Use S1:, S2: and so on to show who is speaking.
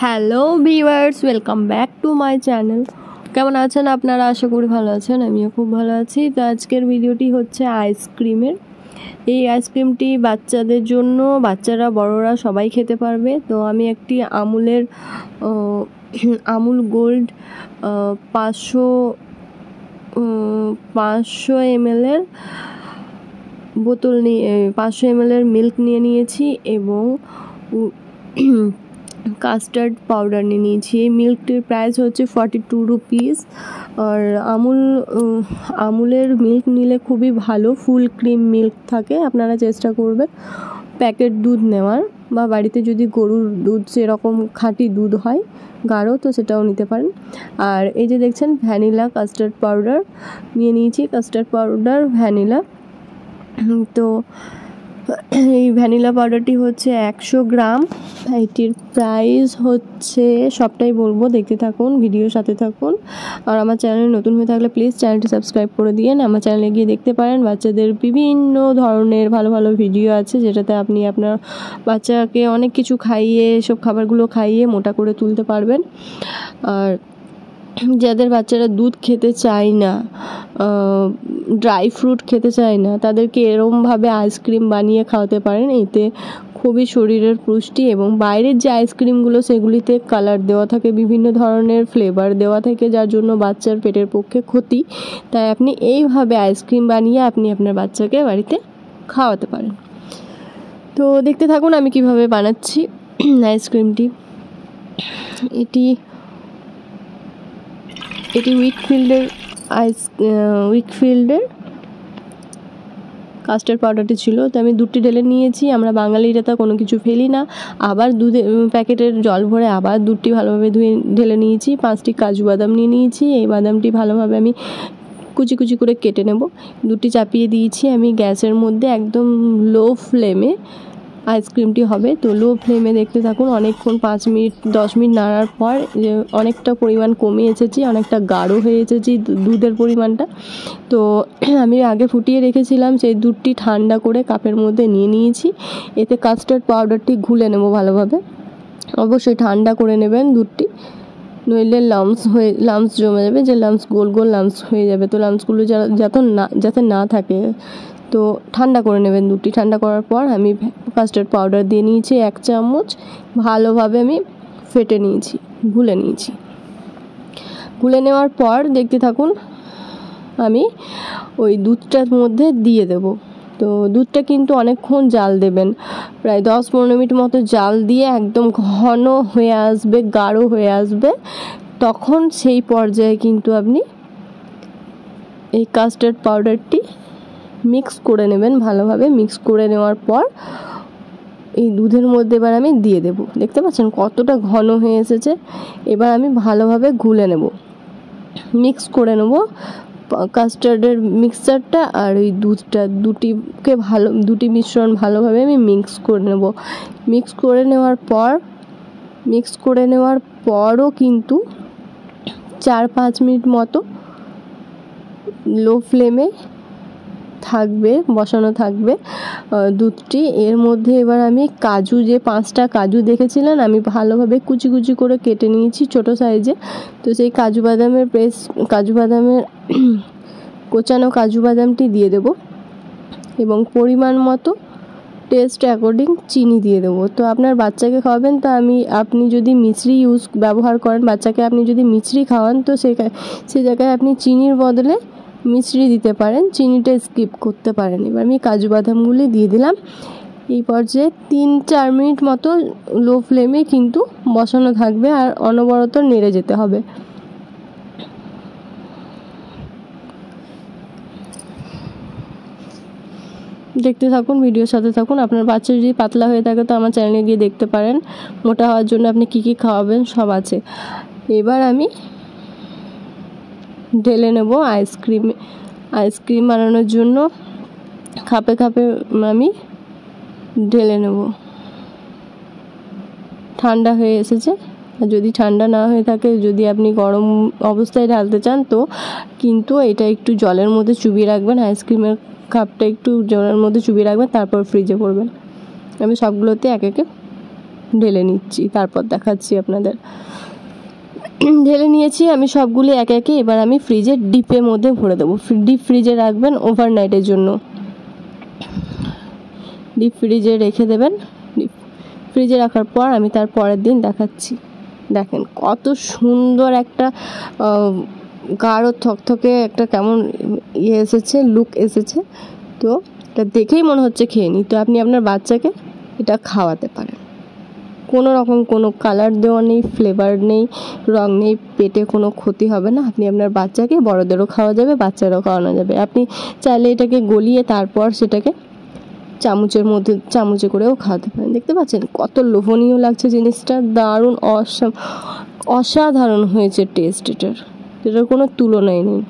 S1: Hello viewers, welcome back to my channel. কেমন আছেন আপনারা? আশা করি ভালো আছেন, আমিও খুব ভালো আছি। তো আজকের ভিডিওটি হচ্ছে আইসক্রিমের। এই আইসক্রিমটি বাচ্চাদের জন্য, বাচ্চারা বড়রা সবাই খেতে পারবে। তো আমি একটি আমুল গোল্ড 500 ml বোতল নিয়ে 500 ml মিল্ক নিয়ে নিয়েছি এবং কাস্টার্ড পাউডার নিয়ে নিয়েছি। এই মিল্কটির প্রাইস হচ্ছে 42 রুপিস। আর আমুলের মিল্ক নিলে খুবই ভালো, ফুল ক্রিম মিল্ক থাকে। আপনারা চেষ্টা করবেন প্যাকেট দুধ নেওয়ার, বা বাড়িতে যদি গরুর দুধ সেরকম খাঁটি দুধ হয় গাঢ়, তো সেটাও নিতে পারেন। আর এই যে দেখছেন ভ্যানিলা কাস্টার্ড পাউডার নিয়ে নিয়েছি, কাস্টার্ড পাউডার ভ্যানিলা। তো এই ভ্যানিলা পাউডারটি হচ্ছে 100 গ্রাম। এটির প্রাইস হচ্ছে, সবটাই বলবো, দেখতে থাকুন, ভিডিওর সাথে থাকুন। আর আমার চ্যানেলে নতুন হয়ে থাকলে প্লিজ চ্যানেলটি সাবস্ক্রাইব করে দিন। আমার চ্যানেলে গিয়ে দেখতে পারেন, বাচ্চাদের বিভিন্ন ধরনের ভালো ভালো ভিডিও আছে, যেটাতে আপনি আপনার বাচ্চাকে অনেক কিছু খাইয়ে, সব খাবারগুলো খাইয়ে মোটা করে তুলতে পারবেন। আর যাদের বাচ্চারা দুধ খেতে চায় না, ড্রাই ফ্রুট খেতে চায় না, তাদেরকে এরমভাবে আইসক্রিম বানিয়ে খাওয়াতে পারেন। এতে খুবই শরীরের পুষ্টি, এবং বাইরের যে আইসক্রিমগুলো সেগুলিতে কালার দেওয়া থাকে, বিভিন্ন ধরনের ফ্লেভার দেওয়া থাকে, যার জন্য বাচ্চার পেটের পক্ষে ক্ষতি। তাই আপনি এইভাবে আইসক্রিম বানিয়ে আপনি আপনার বাচ্চাকে বাড়িতে খাওয়াতে পারেন। তো দেখতে থাকুন আমি কিভাবে বানাচ্ছি আইসক্রিমটি। এটি উইকফিল্ডের কাস্টার্ড পাউডারটি ছিল। তো আমি দুধটি ঢেলে নিয়েছি। আমরা বাঙালিরা তা কোনো কিছু ফেলি না। আবার প্যাকেটের জল ভরে আবার দুধটি ভালোভাবে ধুয়ে ঢেলে নিয়েছি। 5টি কাজু বাদাম নিয়ে নিয়েছি। এই বাদামটি ভালোভাবে আমি কুচি কুচি করে কেটে নেব। দুধটি চাপিয়ে দিয়েছি আমি গ্যাসের মধ্যে, একদম লো ফ্লেমে আইসক্রিমটি হবে। তো লো ফ্লেমে দেখতে থাকুন অনেকক্ষণ, 5 মিনিট 10 মিনিট নাড়ার পর অনেকটা পরিমাণ কমে এসেছি, অনেকটা গাঢ় হয়ে এসেছি দুধের পরিমাণটা। তো আমি আগে ফুটিয়ে রেখেছিলাম সেই দুধটি ঠান্ডা করে কাপের মধ্যে নিয়ে নিয়েছি। এতে কাস্টার্ড পাউডারটি ঘুলে নেব ভালোভাবে। অবশ্যই ঠান্ডা করে নেবেন দুধটি, নইলে লাম্পস জমে যাবে, যে গোল গোল লাম্পস হয়ে যাবে। তো লাম্পসগুলো যাতে না থাকে, তো ঠান্ডা করে নেবেন দুধটি। ঠান্ডা করার পর আমি কাস্টার্ড পাউডার দিয়ে নিয়েছি 1 চামচ, ভালোভাবে আমি ফেটে নিয়েছি, গুলে নিয়েছি। গুলে নেওয়ার পর দেখতে থাকুন আমি ওই দুধটার মধ্যে দিয়ে দেব। তো দুধটা কিন্তু অনেকক্ষণ জাল দেবেন, প্রায় 10-15 মিনিট মতো জাল দিয়ে একদম ঘন হয়ে আসবে, গাঢ় হয়ে আসবে। তখন সেই পর্যায়ে কিন্তু আপনি এই কাস্টার্ড পাউডারটি মিক্স করে নেবেন ভালোভাবে। মিক্স করে নেওয়ার পর এই দুধের মধ্যে এবার আমি দিয়ে দেব। দেখতে পাচ্ছেন কতটা ঘন হয়ে এসেছে। এবার আমি ভালোভাবে গুলে নেব, মিক্স করে নেব কাস্টার্ডের মিক্সচারটা আর ওই দুধটা, দুটি মিশ্রণ ভালোভাবে আমি মিক্স করে নেব। মিক্স করে নেওয়ার পরও কিন্তু 4-5 মিনিট মতো লো ফ্লেমে বসানো থাকবে দুধটি। এর মধ্যে এবার আমি কাজু, যে 5টা কাজু দেখেছিলেন, আমি ভালোভাবে কুচি কুচি করে কেটে নিয়েছি ছোট সাইজে। তো সেই কাজু বাদামের কোচানো কাজু বাদামটি দিয়ে দেব, এবং পরিমাণ মতো টেস্ট অ্যাকর্ডিং চিনি দিয়ে দেবো। তো আপনার বাচ্চাকে খাওয়াবেন, তো আপনি যদি মিশ্রি ব্যবহার করেন, বাচ্চাকে আপনি যদি মিশ্রি খাওয়ান, তো সেই জায়গায় আপনি চিনির বদলে মিশ্রি দিতে পারেন, চিনিটা স্কিপ করতে পারেন। এবার আমি কাজু বাদামগুলি দিয়ে দিলাম। এই পর্যায়ে 3-4 মিনিট মতো লো ফ্লেমে কিন্তু বসানো থাকবে, আর অনবরত নেড়ে যেতে হবে। দেখতে থাকুন, ভিডিওর সাথে থাকুন। আপনার বাচ্চা যদি পাতলা হয়ে থাকে তো আমার চ্যানেলে গিয়ে দেখতে পারেন। মোটা হওয়ার জন্য আপনি কী খাওয়াবেন সব আছে। এবার আমি ঢেলে নেব আইসক্রিম বানানোর জন্য কাপে আমি ঢেলে নেব। ঠান্ডা হয়ে এসেছে। আর যদি ঠান্ডা না হয়ে থাকে, যদি আপনি গরম অবস্থায় ঢালতে চান, তো কিন্তু এটা একটু জলের মধ্যে চুবিয়ে রাখবেন। আইসক্রিমের কাপটা একটু জলের মধ্যে চুবিয়ে রাখবেন, তারপর ফ্রিজে পড়বেন। আমি সবগুলোতে এক একে ঢেলে নিচ্ছি, তারপর দেখাচ্ছি আপনাদের। ঢেলে নিয়েছি আমি সবগুলি একে একে। এবার আমি ফ্রিজের ডিপের মধ্যে ভরে দেবো। ডিপ ফ্রিজে রাখবেন ওভারনাইটের জন্য। ডিপ ফ্রিজে রেখে দেবেন। ডিপ ফ্রিজে রাখার পর আমি তার পরের দিন দেখাচ্ছি। দেখেন কত সুন্দর একটা গাঢ় থকথকে একটা কেমন এসেছে, লুক এসেছে। তো এটা দেখেই মনে হচ্ছে খেয়ে নিই। তো আপনি আপনার বাচ্চাকে এটা খাওয়াতে পারেন। কোনো রকম কোনো কালার দেওয়া নেই, ফ্লেভার নেই, রং নেই, পেটে কোনো ক্ষতি হবে না। আপনি আপনার বাচ্চাকে, বড়দেরও খাওয়া যাবে, বাচ্চারাও খাওয়ানো যাবে। আপনি চাইলে এটাকে গলিয়ে তারপর সেটাকে চামচে করেও খাওয়াতে পারেন। দেখতে পাচ্ছেন কত লোভনীয় লাগছে জিনিসটা, দারুণ অসাধারণ হয়েছে টেস্ট। এটার কোনো তুলনাই নেই।